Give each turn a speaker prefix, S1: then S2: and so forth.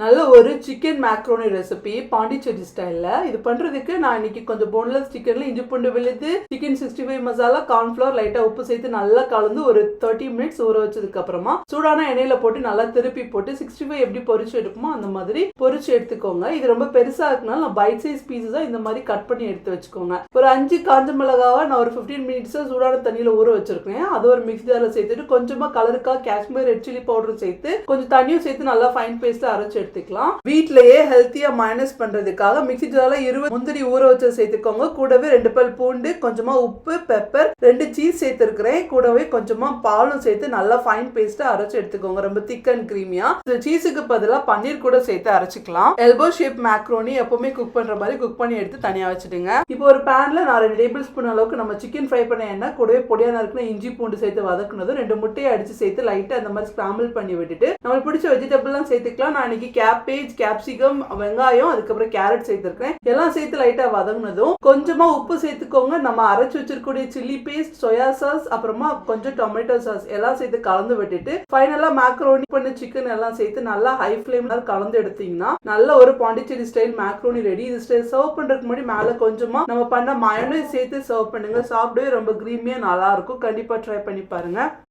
S1: நல்ல ஒரு chicken macaroni recipe Pondicherry ஸ்டைல்ல. இது பண்றதுக்கு நான் இன்னைக்கு கொஞ்சம் போன்லெஸ் சிக்கன்ல இஞ்சி பூண்டு விழுது, சிக்கன் 65 மசாலா, கார்ன்ஃபிளவர், லைட்டா உப்பு சேர்த்து நல்லா கலந்து ஒரு 30 மினிட்ஸ் ஊற வச்சதுக்கு அப்புறமா சூடான எண்ணெயில போட்டு நல்லா திருப்பி போட்டு 65 எப்படி பொரிச்சு எடுக்குமோ அந்த மாதிரி பொரிச்சு எடுத்துக்கோங்க. இது ரொம்ப பெருசா இருக்குனால நான் பைட் சைஸ் பீஸஸா இந்த மாதிரி கட் பண்ணி எடுத்து வச்சுக்கோங்க. ஒரு 5 காஞ்ச மிளகாவை நான் ஒரு 15 மினிட்ஸ் சூடான தண்ணியில ஊற வச்சிருக்கேன். அது ஒரு மிக்ஸி ஜார்ல சேர்த்துட்டு கொஞ்சமா கலருக்கா காஷ்மீர் ரெட் சில்லி பவுடர் சேர்த்து கொஞ்சம் தண்ணியும் சேர்த்து நல்லா ஃபைன் பேஸ்டா அரைச்சு எடுத்துக்கலாம். வீட்லயே ஹெல்த்தியா மைனஸ் பண்றதுக்காக மிக்ஸி ஜார்ல 20 முந்திரி ஊற வச்சு சேர்த்துக்கோங்க. கூடவே 2 பல் பூண்டு, கொஞ்சமா உப்பு, பெப்பர், 2 சீஸ் சேர்த்திருக்கிறேன். கூடவே கொஞ்சமா பாலும் சேர்த்து நல்லா ஃபைன் பேஸ்டா அரைச்சு எடுத்துக்கோங்க. ரொம்ப திக் அண்ட் கிரீமியா. இந்த சீஸுக்கு பதிலா பன்னீர் கூட சேர்த்து அரைச்சுக்கலாம். எல்போ ஷேப் மேக்ரோனி எப்பவுமே குக் பண்ற மாதிரி குக் பண்ணி எடுத்து தனியா வச்சுடுங்க. இப்போ ஒரு பேன்ல நான் 2 டேபிள் ஸ்பூன் அளவுக்கு நம்ம சிக்கன் ஃப்ரை பண்ண எண்ணெய், கூடவே பொடியா நறுக்குன இஞ்சி பூண்டு சேர்த்து வதக்குனதும் 2 முட்டையை அடிச்சு சேர்த்து லைட்டா அந்த மாதிரி ஸ்கிராம்பிள் பண்ணி விட்டுட்டு நம்மளுக்கு பிடிச்ச வெஜிடபிள்லாம் சேர்த்துக்கலாம். நான் இன்னைக்கு கேபேஜ், கேப்சிகம், வெங்காயம், அதுக்கப்புறம் கேரட் சேர்த்திருக்கேன். எல்லாம் சேர்த்து லைட்டா வதங்கினதும் கொஞ்சமா உப்பு சேர்த்துக்கோங்க. நம்ம அரைச்சு வச்சிருக்கக்கூடிய சில்லி பேஸ்ட், சோயா சாஸ், அப்புறமா கொஞ்சம் டொமேட்டோ சாஸ் எல்லாம் சேர்த்து கலந்து விட்டுட்டு ஃபைனலா மேக்ரோனி பண்ண சிக்கன் எல்லாம் சேர்த்து நல்லா ஹை ஃபிளேம்ல கலந்து எடுத்தீங்கன்னா நல்ல ஒரு பாண்டிச்சேரி ஸ்டைல் மேக்ரோனி ரெடி. இது சர்வ் பண்றதுக்கு முன்னாடி மேல கொஞ்சமா நம்ம பண்ண மயோனைஸ் சேர்த்து சர்வ் பண்ணுங்க. சாப்பிடவே ரொம்ப கிரீமியா நல்லா இருக்கும். கண்டிப்பா ட்ரை பண்ணி பாருங்க.